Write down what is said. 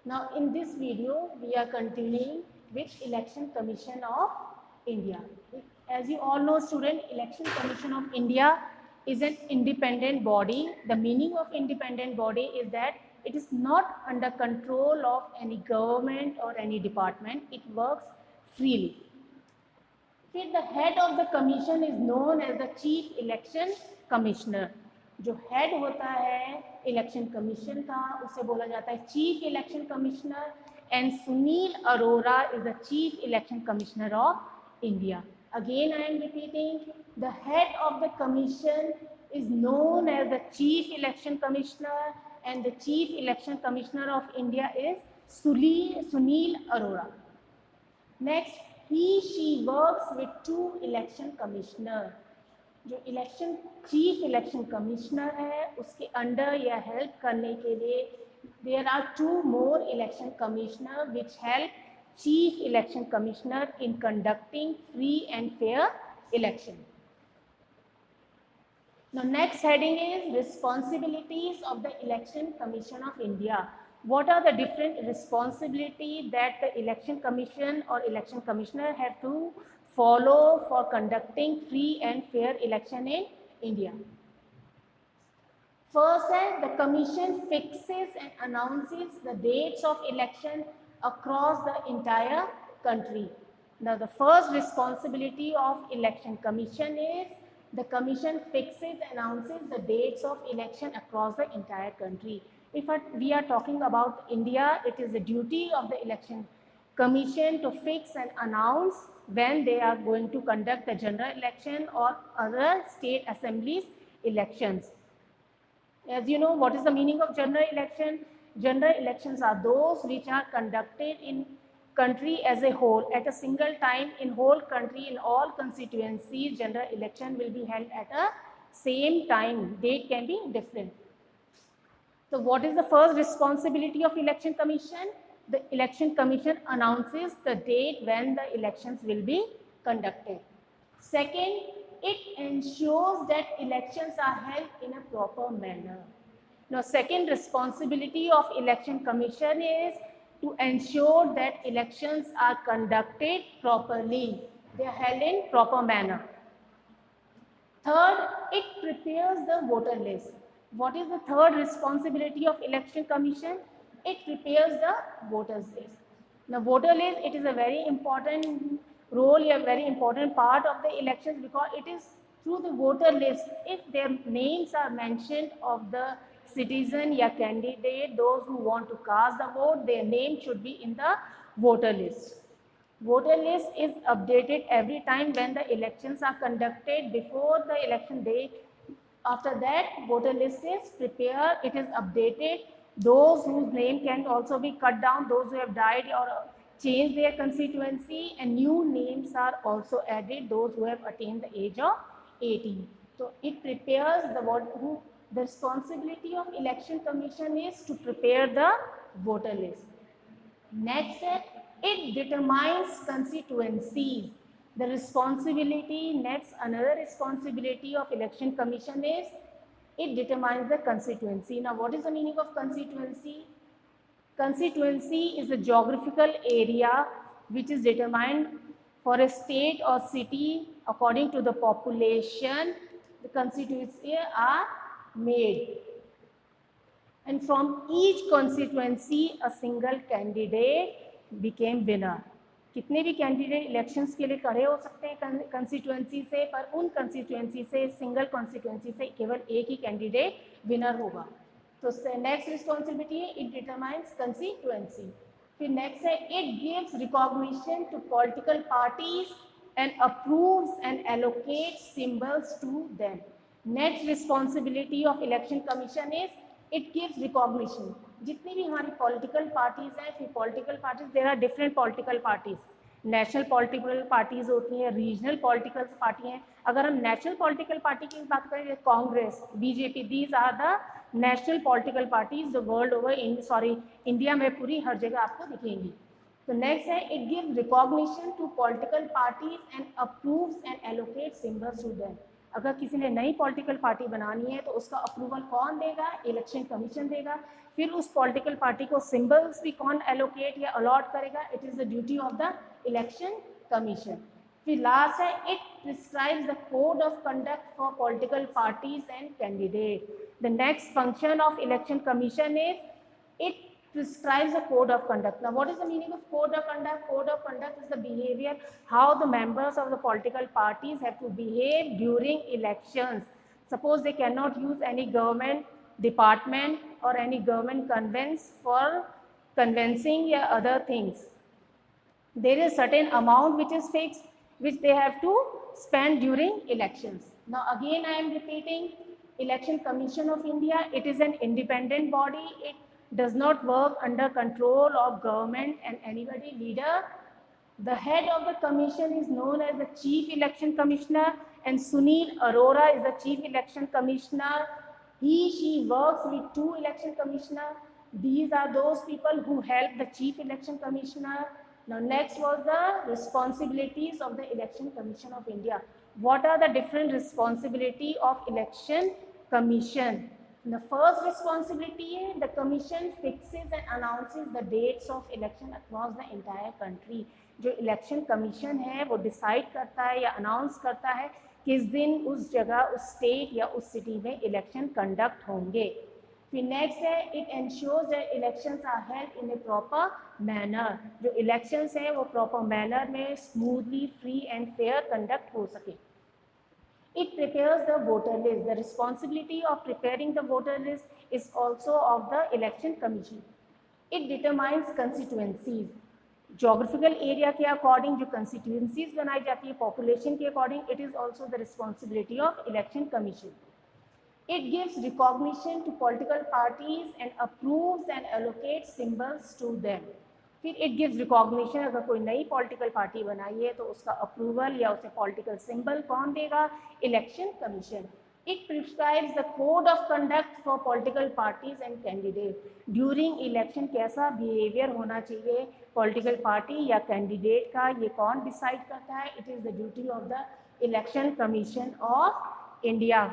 Now in this video we are continuing with Election Commission of India. As you all know student, Election Commission of India is an independent body. The meaning of independent body is that it is not under control of any government or any department. It works freely. फिर the head of the commission is known as the chief election commissioner. जो head होता है election commission का उसे बोला जाता है chief election commissioner. And Sunil Arora is the chief election commissioner of India. Again I am repeating, the head of the commission is known as the chief election commissioner and the chief election commissioner of India is Sunil Arora. Next, she works with two election commissioner. जो election chief election commissioner है उसके under या help करने के लिए there are two more election commissioner which help chief election commissioner in conducting free and fair election. Now next heading is responsibilities of the Election Commission of India. What are the different responsibilities that the Election Commission or Election Commissioner have to follow for conducting free and fair election in India? First is the Commission fixes and announces the dates of election across the entire country. Now the first responsibility of Election Commission is the Commission fixes and announces the dates of election across the entire country. If we are talking about India, it is the duty of the Election Commission to fix and announce when they are going to conduct the general election or other state assemblies elections. As you know, what is the meaning of general election? General elections are those which are conducted in country as a whole at a single time in whole country in all constituencies. General election will be held at a same time. Date can be different. So what is the first responsibility of Election Commission? The Election Commission announces the date when the elections will be conducted. Second, it ensures that elections are held in a proper manner. Now second responsibility of Election Commission is to ensure that elections are conducted properly. They are held in proper manner. Third, it prepares the voter list. What is the third responsibility of Election Commission? It prepares the voters list. Now voter list, it is a very important role, a very important part of the elections because it is through the voter list. If their names are mentioned of the citizen या candidate, those who want to cast the vote, their name should be in the voter list. Voter list is updated every time when the elections are conducted before the election date. After that, voter list is prepared, it is updated. Those whose name can also be cut down, those who have died or changed their constituency, and new names are also added, those who have attained the age of 18. So it prepares the responsibility of Election Commission is to prepare the voter list. Next step, it determines constituencies. The responsibility, next another responsibility of Election Commission is it determines the constituency. Now what is the meaning of constituency? Constituency is a geographical area which is determined for a state or city according to the population. The constituencies are made, and from each constituency a single candidate became winner. कितने भी candidate elections के लिए खड़े हो सकते हैं constituency से, पर उन कंस्टिट्यूएंसी से सिंगल कंस्टिट्यूएंसी से केवल एक ही कैंडिडेट विनर होगा. तो नेक्स्ट रिस्पॉन्सिबिलिटी है इट डिटरमाइंस कंस्टिट्यूएंसी. फिर नेक्स्ट है it gives recognition to political parties and approves and allocates symbols to them. Next responsibility of Election Commission is it gives recognition. जितनी भी हमारी political parties हैं, फिर political parties, there are different political parties. National political parties होती हैं, regional political party हैं. अगर हम national political party की बात करें, Congress, BJP, these are the national political parties the world over India में पूरी हर जगह आपको दिखेंगी. So next है it gives recognition to political parties and approves and allocates symbols to them. अगर किसी ने नई पॉलिटिकल पार्टी बनानी है तो उसका अप्रूवल कौन देगा? इलेक्शन कमीशन देगा। फिर उस पॉलिटिकल पार्टी को सिंबल्स भी कौन एलोकेट या अलॉट करेगा? It is the duty of the election commission. फिर लास्ट है, it prescribes the code of conduct for political parties and candidate. The next function of election commission is it prescribes a code of conduct. Now, what is the meaning of code of conduct? Code of conduct is the behavior, how the members of the political parties have to behave during elections. Suppose they cannot use any government department or any government conveyance for convincing or other things. There is certain amount which is fixed, which they have to spend during elections. Now, again I am repeating, Election Commission of India, it is an independent body. It does not work under control of government and anybody leader. The head of the commission is known as the Chief Election Commissioner, and Sunil Arora is the Chief Election Commissioner. She works with 2 election commissioners. These are those people who help the Chief Election Commissioner. Now, next was the responsibilities of the Election Commission of India. What are the different responsibility of Election Commission? The first responsibility is the commission fixes and announces the dates of election across the entire country. जो election commission है वो decide करता है या announce करता है किस दिन उस जगह, उस स्टेट या उस सिटी में इलेक्शन कंडक्ट होंगे। फिर नेक्स्ट है, it ensures that elections are held in a proper manner. जो इलेक्शंस हैं वो प्रॉपर मैनर में smoothly, free and fair conduct हो सके। It prepares the voter list. The responsibility of preparing the voter list is also of the Election Commission. It determines constituencies. Geographical area के according जो constituencies बनाई जाती है population के according, it is also the responsibility of Election Commission. It gives recognition to political parties and approves and allocates symbols to them. फिर it gives recognition, अगर कोई नई पॉलिटिकल पार्टी बनाई है तो उसका अप्रूवल या उसे पॉलिटिकल सिंबल कौन देगा? Election commission. It prescribes the code of conduct for political parties and candidate. During election कैसा बिहेवियर होना चाहिए पॉलिटिकल पार्टी या कैंडिडेट का, ये कौन डिसाइड करता है? It is the duty of the election commission of India.